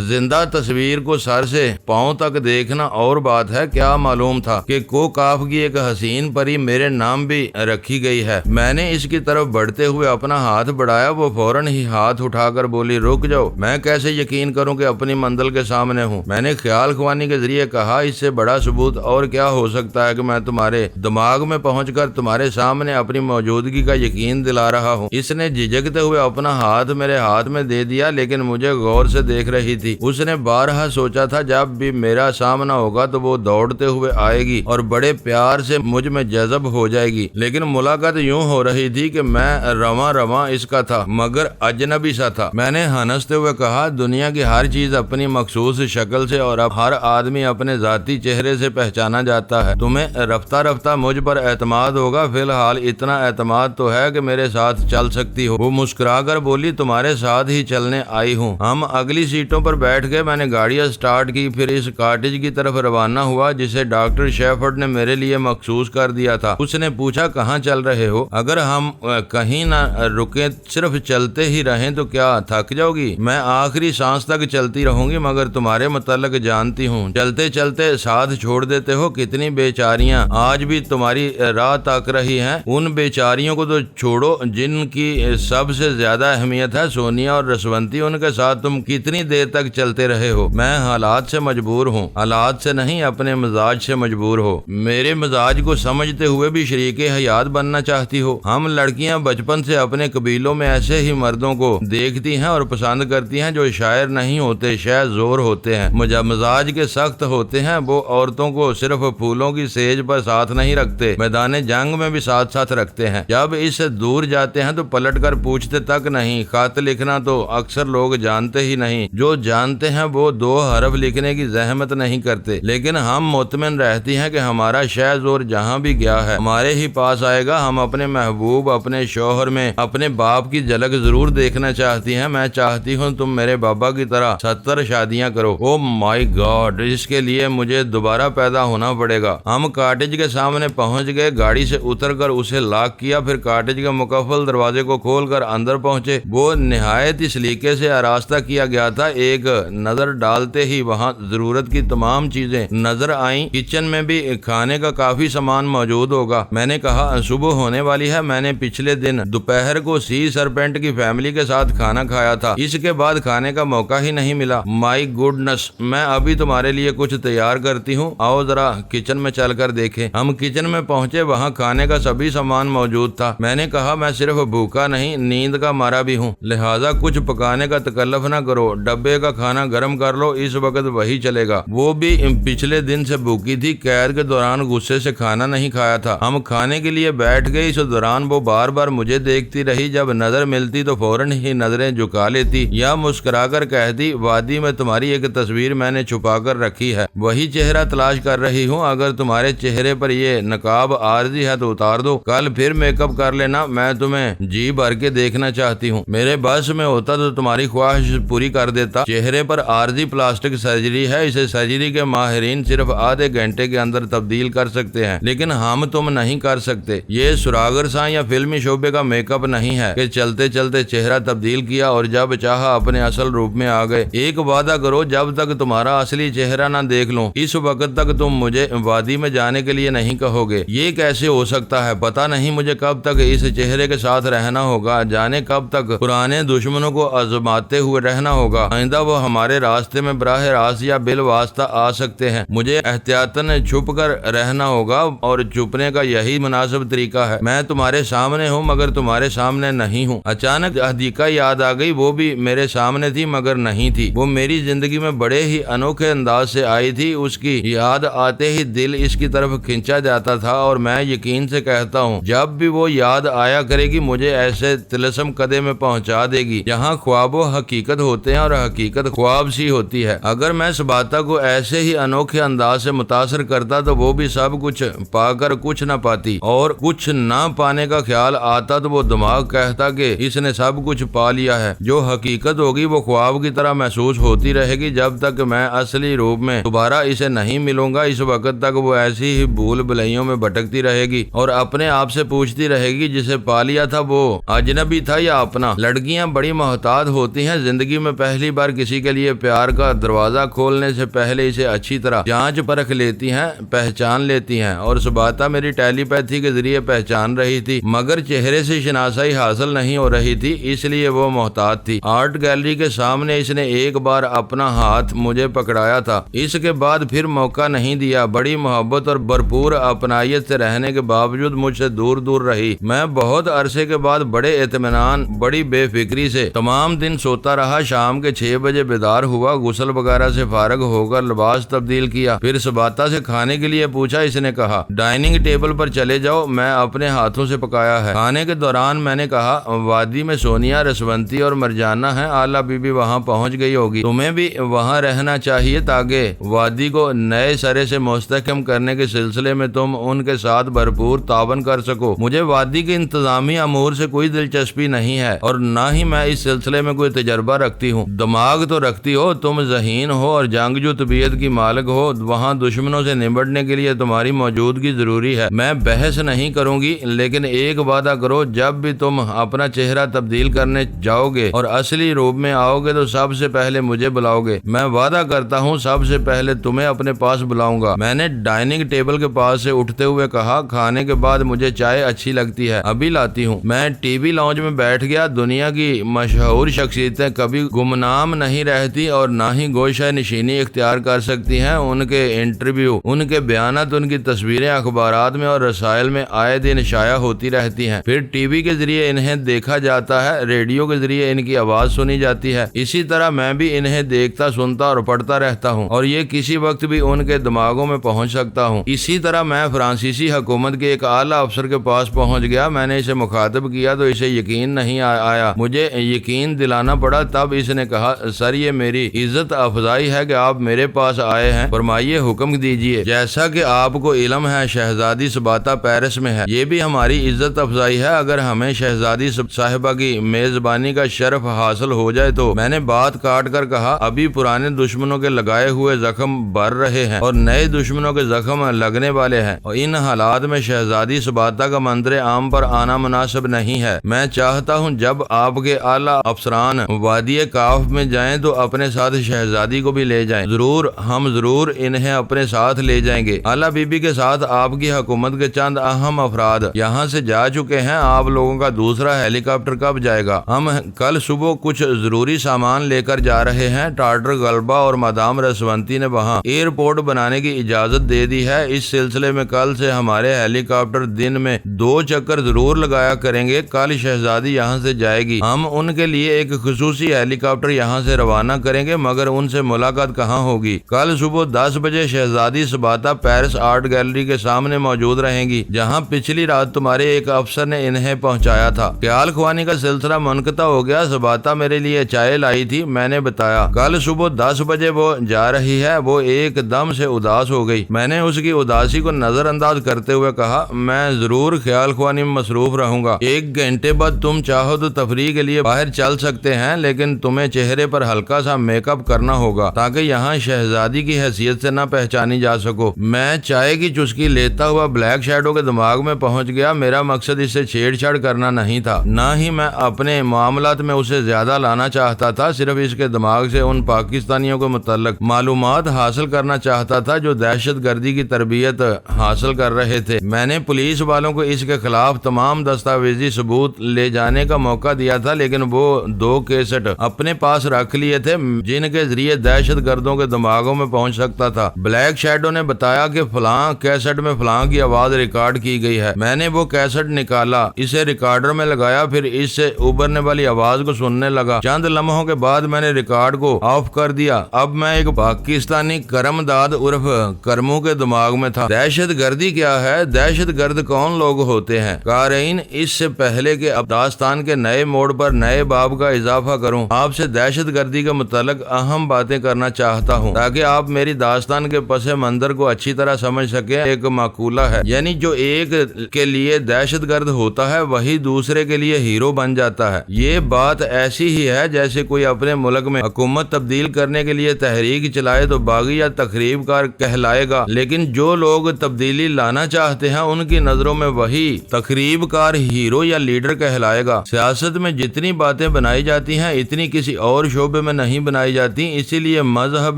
زندہ تصویر کو سر سے پاؤں تک دیکھنا اور بات ہے۔ کیا معلوم تھا کہ کوکاف کی ایک حسین پری میرے نام بھی رکھی گئی ہے۔ میں نے اس کی طرف بڑھتے ہوئے اپنا ہاتھ بڑھایا، وہ فوراً ہی ہاتھ اٹھا کر بولی، رک جاؤ، میں کیسے یقین کروں کہ اپنی منزل کے سامنے ہوں؟ میں نے خیال خوانی کے ذریعے کہا، اس سے بڑا ثبوت اور کیا ہو سکتا ہے کہ میں تمہارے دماغ میں پہنچ کر تمہارے سامنے اپنی موجودگی کا یقین دلا رہا ہوں۔ اس نے جھجکتے ہوئے اپنا ہاتھ میرے ہاتھ میں دے دیا، لیکن مجھے غور سے دیکھ رہی تھی۔ اس نے بارہا سوچا تھا جب بھی میرا سامنا ہوگا تو وہ دوڑتے ہوئے آئے گی اور بڑے پیار سے مجھ میں جذب ہو جائے گی، لیکن ملاقات یوں ہو رہی تھی کہ میں رواں رواں اس کا تھا مگر اجنبی سا تھا۔ میں نے ہنستے ہوئے کہا، دنیا کی ہر چیز اپنی مخصوص شکل سے اور اب ہر آدمی اپنے ذاتی چہرے سے پہچانا جاتا ہے۔ تمہیں رفتہ رفتہ مجھ پر اعتماد ہوگا، فی الحال اتنا اعتماد تو ہے کہ میرے ساتھ چل سکتی ہو۔ وہ مسکرا کر بولی، تمہارے ساتھ ہی چلنے آئی ہوں۔ ہم اگلی سیٹوں پر بیٹھ گئے۔ میں نے گاڑیاں سٹارٹ کی، پھر اس کاٹیج کی طرف روانہ ہوا جسے ڈاکٹر شیفرڈ نے میرے لیے مخصوص کر دیا تھا۔ اس نے پوچھا، کہاں چل رہے ہو؟ اگر ہم کہیں نہ رکیں، صرف چلتے ہی رہیں تو کیا تھک جاؤ گی؟ میں آخری سانس تک چلتی رہوں گی، مگر تمہارے متعلق جانتی ہوں، چلتے چلتے ساتھ چھوڑ دیتے ہو۔ کتنی بیچاریاں آج بھی تمہاری راہ تاک رہی ہیں۔ ان بیچاریوں کو تو چھوڑو جن کی سب سے زیادہ اہمیت ہے، سونیا اور رسونتی، ان کے ساتھ تم کتنی دیر تک چلتے رہے ہو؟ میں حالات سے مجبور ہوں۔ حالات سے نہیں، اپنے مزاج سے مجبور ہو۔ میرے مزاج کو سمجھتے ہوئے بھی شریک حیات بننا چاہتی ہو۔ ہم لڑکیاں بچپن سے اپنے قبیلوں میں ایسے ہی مردوں کو دیکھتی ہیں اور پسند کرتی ہیں جو شاعر نہیں ہوتے، شاید زور ہوتے ہیں، مزاج کے سخت ہوتے ہیں۔ وہ عورتوں کو صرف پھولوں کی سیج پر ساتھ نہیں رکھتے، میدان جنگ میں بھی ساتھ ساتھ رکھتے ہیں۔ جب اس سے دور جاتے ہیں تو پلٹ کر پوچھتے تک نہیں۔ خط لکھنا تو اکثر لوگ جانتے ہی نہیں، جو جانتے ہیں وہ 2 حرف لکھنے کی زحمت نہیں کرتے، لیکن ہم مطمئن رہتی ہیں کہ ہمارا شہ زور جہاں بھی گیا ہے ہمارے ہی پاس آئے گا۔ ہم اپنے محبوب، اپنے شوہر میں اپنے باپ کی جھلک ضرور دیکھنا چاہتی ہیں۔ میں چاہتی ہوں تم میرے بابا کی طرح 70 شادیاں کرو۔ او مائی گاڈ، اس کے لیے مجھے دوبارہ پیدا ہونا پڑے گا۔ ہم کاٹیج کے سامنے پہنچ گئے، گاڑی سے اتر کر اسے لاک کیا، پھر کاٹیج کے مقفل دروازے کو کھول کر اندر پہنچے۔ وہ نہایت ہی سلیقے سے آراستہ کیا گیا تھا۔ ایک نظر ڈالتے ہی وہاں ضرورت کی تمام چیزیں نظر آئیں۔ کچن میں بھی کھانے کا کافی سامان موجود ہوگا۔ میں نے کہا، صبح ہونے والی ہے، میں نے پچھلے دن دوپہر کو سی سرپینٹ کی فیملی کے ساتھ کھانا کھایا تھا، اس کے بعد کھانے کا موقع ہی نہیں ملا۔ مائی گوڈنس، میں ابھی تمہارے لیے کچھ تیار کرتی ہوں، آؤ ذرا کچن میں چل کر دیکھیں۔ ہم کچن میں پہنچے، وہاں کھانے کا سبھی سامان موجود تھا۔ میں نے کہا، میں صرف بھوکا نہیں، نیند کا مارا بھی ہوں، لہٰذا کچھ پکانے کا تکلف نہ کرو، ڈبے کا کھانا گرم کر لو، اس وقت وہی چلے گا۔ وہ بھی پچھلے دن سے بھوکی تھی، قید کے دوران غصے سے کھانا نہیں کھایا تھا۔ ہم کھانے کے لیے بیٹھ گئے۔ اس دوران وہ بار بار مجھے دیکھتی رہی، جب نظر ملتی تو فوراً ہی نظریں جھکا لیتی یا مسکرا کر کہتی، وادی میں تمہاری ایک تصویر میں نے چھپا کر رکھی ہے، وہی چہرہ تلاش کر رہی ہوں، اگر تمہارے چہرے پر یہ نقاب عارضی ہے تو اتار دو، کل پھر میک اپ کر لینا، میں تمہیں جی بھر کے دیکھنا چاہتی ہوں۔ میرے بس میں ہوتا تو تمہاری خواہش پوری کر دیتا۔ چہرے پر عارضی پلاسٹک سرجری ہے، اسے سرجری کے ماہرین صرف آدھے گھنٹے کے اندر تبدیل کر سکتے ہیں، لیکن ہم تم نہیں کر سکتے۔ یہ سراگر ساں یا فلمی شعبے کا میک اپ نہیں ہے کہ چلتے چلتے چہرہ تبدیل کیا اور جب چاہا اپنے اصل روپ میں آ گئے۔ ایک وعدہ کرو، جب تک تمہارا اصلی چہرہ نہ دیکھ لوں، اس وقت تک تم مجھے وادی میں جانے کے لیے نہیں کہو گے۔ یہ کیسے ہو سکتا ہے؟ پتہ نہیں مجھے کب تک اس چہرے کے ساتھ رہنا ہوگا، جانے کب تک پرانے دشمنوں کو آزماتے ہوئے رہنا ہوگا۔ آئندہ وہ ہمارے راستے میں براہ راست یا بالواسطہ آ سکتے ہیں، مجھے احتیاطاً چھپ کر رہنا ہوگا، اور چھپنے کا یہی مناسب طریقہ ہے۔ میں تمہارے سامنے ہوں مگر تمہارے سامنے نہیں ہوں۔ اچانک اہدیکا یاد آ گئی، وہ بھی میرے سامنے تھی مگر نہیں تھی۔ وہ میری زندگی میں بڑے ہی انوکھے انداز سے آئی تھی، اس کی یاد آتے ہی دل اس کی طرف کھینچا جاتا تھا، اور میں یقین سے کہتا ہوں جب بھی وہ یاد آیا کرے گی مجھے ایسے طلسم قدے میں پہنچا دے گی جہاں خواب و حقیقت ہوتے ہیں اور حقیقت خواب سی ہوتی ہے۔ اگر میں سباتا کو ایسے ہی انوکھے انداز سے متاثر کرتا تو وہ بھی سب کچھ پا کر کچھ نہ پاتی، اور کچھ نہ پانے کا خیال آتا تو وہ دماغ کہتا کہ اس نے سب کچھ پا لیا ہے۔ جو حقیقت ہوگی وہ خواب کی طرح محسوس ہوتی رہے گی جب تک میں اصلی روپ میں دوبارہ اسے نہیں ملوں گا۔ اس وقت تک وہ ایسی ہی بھول بھلائیوں میں بھٹکتی رہے گی اور اپنے آپ سے پوچھتی رہے گی جسے پا لیا تھا وہ اجنبی تھا یا اپنا۔ لڑکیاں بڑی محتاط ہوتی ہیں، زندگی میں پہلی بار کسی کے لیے پیار کا دروازہ کھولنے سے پہلے اسے اچھی طرح جانچ پرکھ لیتی ہیں، پہچان لیتی ہیں، اور سباتا میری ٹیلی پیتھی کے ذریعے پہچان رہی تھی، مگر چہرے سے شناسائی حاصل نہیں ہو رہی تھی، اس لیے وہ محتاط تھی۔ آرٹ گیلری کے سامنے اس نے ایک بار اپنا ہاتھ مجھے پکڑایا تھا، اس کے بعد پھر موقع نہیں دیا۔ بڑی محبت اور بھرپور اپنائیت سے رہنے کے باوجود مجھ سے دور دور رہی۔ میں بہت عرصے کے بعد بڑے اطمینان، بڑی بے فکری سے تمام دن سوتا رہا۔ شام کے 6 بجے بیدار ہوا، غسل وغیرہ سے فارغ ہو کر لباس تبدیل کیا، پھر سباتا سے کھانے کے لیے پوچھا۔ اس نے کہا ڈائننگ ٹیبل پر چلے جاؤ، میں اپنے ہاتھوں سے پکایا ہے۔ کھانے کے دوران میں نے کہا وادی میں سونیا، رسونتی اور مرجانہ ہیں، آلہ بی بی وہاں پہنچ گئی ہوگی، تمہیں بھی وہاں رہنا چاہیے تاکہ وادی کو نئے سرے سے مستحکم کرنے کے سلسلے میں تم ان کے ساتھ بھرپور تعاون کر سکو۔ مجھے وادی کے انتظامی امور سے کوئی دلچسپی نہیں ہے اور نہ ہی میں اس سلسلے میں کوئی تجربہ رکھتی ہوں۔ دماغ تو رکھتی ہو، تم ذہین ہو اور جنگجو طبیعت کی مالک ہو، وہاں دشمنوں سے نمٹنے کے لیے تمہاری موجودگی ضروری ہے۔ میں بحث نہیں کروں گی، لیکن ایک وعدہ کرو، جب بھی تم اپنا چہرہ تبدیل کرنے جاؤ گے اور اصلی روپ میں آؤ گے تو سب سے پہلے مجھے بلاؤ گے۔ میں وعدہ کرتا ہوں سب سے پہلے تمہیں اپنے پاس بلاؤں گا۔ میں نے ڈائننگ ٹیبل کے پاس سے اٹھتے ہوئے کہا کھانے کے بعد مجھے چائے اچھی لگتی ہے، ابھی لاتی ہوں۔ میں ٹی وی لاؤنج میں بیٹھ گیا۔ دنیا کی مشہور شخصیتیں کبھی گمنام نہیں رہتی اور نہ ہی گوشہ نشینی اختیار کر سکتی ہیں۔ ان کے انٹرویو، ان کے بیانات، ان کی تصویریں اخبارات میں اور رسائل میں آئے دن شائع ہوتی رہتی ہیں، پھر ٹی وی کے ذریعے انہیں دیکھا جاتا ہے، ریڈیو کے ذریعے ان کی آواز سنی جاتی ہے۔ اسی طرح میں بھی انہیں دیکھتا، سنتا اور پڑھتا رہتا ہوں اور یہ کسی وقت بھی ان کے دماغوں میں پہنچ سکتا ہوں۔ اسی طرح میں فرانسیسی حکومت کے ایک اعلیٰ افسر کے پاس پہنچ گیا۔ میں نے اسے مخاطب کیا تو اسے یقین نہیں آیا، مجھے یقین دلانا پڑا۔ تب اس نے کہا سر، یہ میری عزت افزائی ہے کہ آپ میرے پاس آئے ہیں، فرمائیے، حکم دیجیے۔ جیسا کہ آپ کو علم ہے شہزادی سباتا پیرس میں ہے، یہ بھی ہماری عزت افزائی ہے اگر ہمیں شہزادی صاحبہ کی میزبانی کا شرف حاصل ہو جائے تو۔ میں نے بات کاٹ کر کہا ابھی پرانے دشمنوں کے لگائے ہوئے زخم بھر رہے ہیں اور نئے دشمنوں کے زخم لگنے والے ہیں، اور ان حالات میں شہزادی سباتا کا منظر عام پر آنا مناسب نہیں ہے۔ میں چاہتا ہوں جب آپ کے اعلیٰ افسران وادی کاف میں جائیں تو اپنے ساتھ شہزادی کو بھی لے جائیں۔ ضرور، ہم ضرور انہیں اپنے ساتھ لے جائیں گے۔ اعلیٰ بی بی کے ساتھ آپ کی حکومت کے چند اہم افراد یہاں سے جا چکے ہیں۔ آپ لوگوں کا دوسرا ہیلی کاپٹر کب جائے گا؟ ہم کل صبح کچھ ضروری سامان لے کر جا رہے ہیں۔ ڈاکٹر غلبہ اور مدام رسونتی نے وہاں ایئرپورٹ بنانے کی اجازت دے دی ہے۔ اس سلسلے میں کل سے ہمارے ہیلی کاپٹر دن میں 2 چکر ضرور لگایا کریں گے۔ کل شہزادی یہاں سے جائے گی، ہم ان کے لیے ایک خصوصی ہیلی کاپٹر یہاں سے روانہ کریں گے، مگر ان سے ملاقات کہاں ہوگی؟ کل صبح 10 بجے شہزادی سباتا پیرس آرٹ گیلری کے سامنے موجود رہیں گی، جہاں پچھلی رات تمہارے ایک افسر نے انہیں پہنچایا تھا۔ خیال خوانی کا سلسلہ منقطع ہو گیا۔ سباتا میرے لیے چائے لائی تھی، میں نے بتایا۔ کل صبح 10 بجے وہ جا رہی ہے۔ وہ ایک دم سے اداس ہو گئی۔ میں نے اس کی اداسی کو نظر انداز کرتے ہوئے کہا میں ضرور خیال خوانی میں مصروف رہوں گا۔ 1 گھنٹے بعد تم چاہو تو تفریح کے لیے باہر چل سکتے ہیں، لیکن تمہیں چہرے پر ہلکا سا میک اپ کرنا ہوگا تاکہ یہاں شہزادی کی حیثیت سے نہ پہچانی جا سکو۔ میں چائے کی چسکی لیتا ہوا بلیک شیڈو کے دماغ میں پہنچ گیا۔ میرا مقصد اس سے چھیڑ چھاڑ کرنا نہیں تھا، نہ ہی میں اپنے معاملات میں اسے زیادہ لانا چاہتا تھا، صرف اس کے دماغ سے ان پاکستانیوں کے متعلق معلومات حاصل کرنا چاہتا تھا جو دہشت گردی کی تربیت حاصل کر رہے تھے۔ میں نے پولیس والوں کو اس کے خلاف تمام دستاویزی ثبوت لے جانے کا موقع دیا تھا، لیکن وہ 2 کیسٹ اپنے پاس رکھ لیے تھے جن کے ذریعے دہشت گردوں کے دماغوں میں پہنچ سکتا تھا۔ بلیک شیڈو نے بتایا کہ فلاں کیسٹ میں فلاں کی آواز ریکارڈ کی گئی ہے۔ میں نے وہ کیسٹ نکالا، اسے ریکارڈر میں لگایا، پھر اس سے ابھرنے والی آواز کو سننے لگا۔ چند لمحوں کے بعد میں نے ریکارڈ کو آف کر دیا۔ اب میں ایک پاکستانی کرم داد عرف کرمو کے دماغ میں تھا۔ دہشت گردی کیا ہے؟ دہشت گرد کون لوگ ہوتے ہیں؟ قارئین، اس سے پہلے کہ اب داستان کے نئے موڑ پر نئے باب کا اضافہ کروں، آپ سے دہشت گردی کے متعلق اہم باتیں کرنا چاہتا ہوں تاکہ آپ میری داستان کے پس منظر کو اچھی طرح سمجھ سکیں۔ ایک مقولہ ہے، یعنی جو ایک کے لیے دہشت گرد ہوتا ہے وہی دوسرے کے لیے ہیرو بن جاتا ہے۔ یہ بات ایسی ہی ہے جیسے کوئی اپنے ملک میں حکومت تبدیل کرنے کے لیے تحریک چلائے تو باغی یا تخریب کار کہلائے گا، لیکن جو لوگ تبدیلی لانا چاہتے ہیں ان کی نظروں میں وہی تخریب کار ہیرو یا لیڈر کہلائے گا۔ سیاست میں جتنی باتیں بنائی جاتی ہیں اتنی کسی اور شعبے میں نہیں بنائی جاتی، اسی لیے مذہب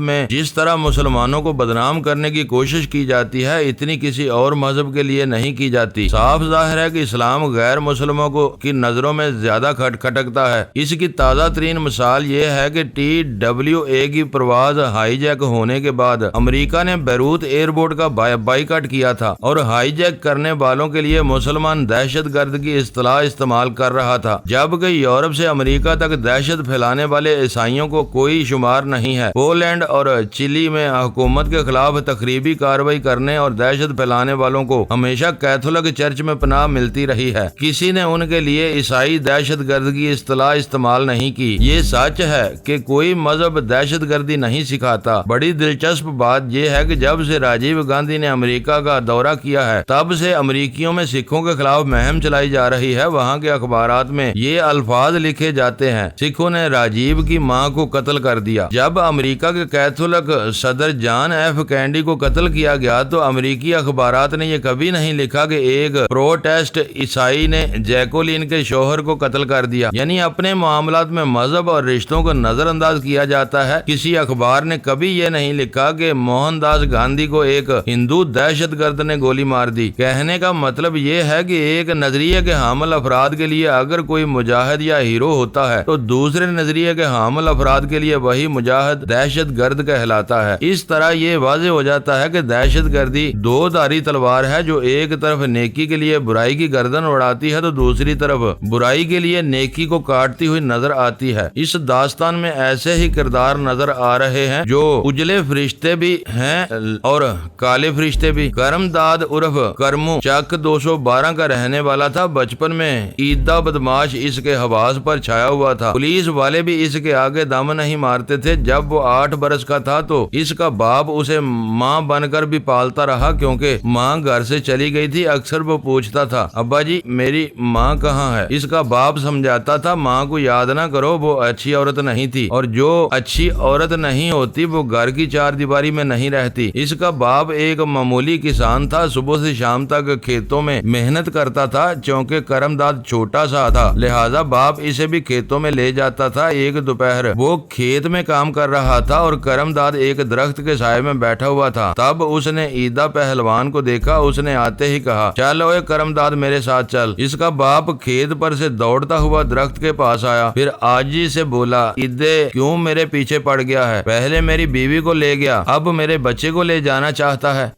میں جس طرح مسلمانوں کو بدنام کرنے کی کوشش کی جاتی ہے اتنی کسی اور مذہب کے لیے نہیں کی جاتی۔ صاف ظاہر ہے کہ اسلام غیر مسلموں کی نظروں میں زیادہ کھٹکتا ہے۔ اس کی تازہ ترین مثال یہ ہے کہ TWA کی پرواز ہائی جیک ہونے کے بعد امریکہ نے بیروت ایئرپورٹ کا بائیکاٹ کیا تھا اور ہائی جیک کرنے والوں کے لیے مسلمان دہشت گرد کی اصطلاح استعمال کر رہا تھا، جبکہ یورپ سے امریکہ تک دہشت پھیلانے والے عیسائیوں کو کوئی شمار نہیں ہے۔ پولینڈ اور چلی میں حکومت کے خلاف تخریبی کارروائی کرنے اور دہشت پھیلانے والوں کو ہمیشہ کیتھولک چرچ میں پناہ ملتی رہی ہے۔ کسی نے ان کے لیے عیسائی دہشت گرد کی اصطلاح استعمال نہیں کی۔ یہ سچ ہے کہ کوئی مذہب دہشت گردی نہیں سکھاتا۔ بڑی دلچسپ بات یہ ہے کہ جب سے راجیو گاندھی نے امریکہ کا دورہ کیا ہے تب سے امریکیوں میں سکھوں کے خلاف مہم چلائی جا رہی ہے۔ وہاں کے اخبارات میں یہ الفاظ لکھے جاتے ہیں: سکھوں نے راجیو کی ماں کو قتل کر دیا۔ جب امریکہ کے کیتھولک صدر جان ایف کینیڈی کو قتل کیا گیا تو امریکی اخبارات نے یہ کبھی نہیں لکھا کہ ایک پروٹسٹ عیسائی نے جیکولین کے شوہر کو قتل کر دیا۔ یعنی اپنے معاملات میں مذہب اور رشتوں کو نظر انداز کیا جاتا ہے۔ کسی اخبار نے کبھی یہ نہیں لکھا کہ موہن داس گاندھی کو ایک ہندو دہشت گرد نے گولی مار دی۔ کہنے کا مطلب یہ ہے کہ ایک نظریے کے حامل افراد کے لیے اگر کوئی مجاہد یا ہیرو ہوتا ہے تو دوسرے نظریے کے حامل افراد کے لیے وہی مجاہد دہشت گرد کہلاتا ہے۔ اس طرح یہ واضح ہو جاتا ہے کہ دہشت گردی دو دھاری تلوار ہے، جو ایک طرف نیکی کے لیے برائی کی گردن اڑاتی ہے تو دوسری طرف برائی کے لیے نیکی کو کاٹتی ہوئی نظر آتی ہے۔ اس داستان میں ایسے ہی کردار نظر آ رہے ہیں جو اجلے فرشتے بھی ہیں اور کالے فرشتے بھی۔ کرم داد عرف کرمو چک 212 کا رہنے والا تھا۔ بچپن میں عیدہ بدماش اس کے حواس پر چھایا ہوا تھا۔ پولیس والے بھی اس کے آگے دم نہیں مارتے تھے۔ جب وہ 8 برس کا تھا تو اس کا باپ اسے ماں بن کر بھی پالتا رہا، کیونکہ ماں گھر سے چلی گئی تھی۔ اکثر وہ پوچھتا تھا، ابا جی میری ماں کہاں ہے؟ اس کا باپ سمجھاتا تھا، ماں کو یاد نہ کرو، وہ اچھی عورت نہیں تھی، اور جو اچھی عورت نہیں ہوتی وہ گھر کی چار دیواری میں نہیں رہتی۔ اس کا باپ ایک معمولی کسان تھا، صبح سے شام تک کھیتوں میں محنت کرتا تھا۔ چونکہ کرم داد چھوٹا سا تھا لہذا باپ اسے بھی کھیتوں میں لے جاتا تھا۔ ایک دوپہر وہ کھیت میں کام کر رہا تھا اور کرم داد ایک درخت کے سائے میں بیٹھا ہوا تھا۔ تب اس نے عیدہ پہلوان کو دیکھا۔ اس نے آتے ہی کہا، چل اوے کرم داد میرے ساتھ چل۔ اس کا باپ کھیت پر سے دوڑتا ہوا درخت کے پاس آیا، پھر عاجزی سے بولا، عیدے کیوں میرے پیچھے پڑ گیا ہے؟ پہلے میری بیوی کو لے گیا، اب میرے بچے کو لے جانا چاہتا ہے۔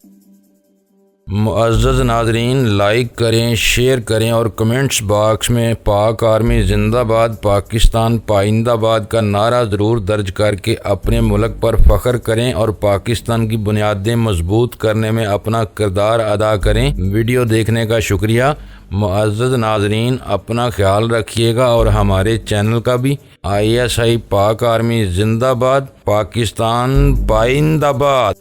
معزز ناظرین، لائک کریں، شیئر کریں اور کمنٹس باکس میں پاک آرمی زندہ باد، پاکستان پائندہ باد کا نعرہ ضرور درج کر کے اپنے ملک پر فخر کریں اور پاکستان کی بنیادیں مضبوط کرنے میں اپنا کردار ادا کریں۔ ویڈیو دیکھنے کا شکریہ۔ معزز ناظرین، اپنا خیال رکھیے گا اور ہمارے چینل کا بھی۔ ISI پاک آرمی زندہ باد، پاکستان پائندہ باد۔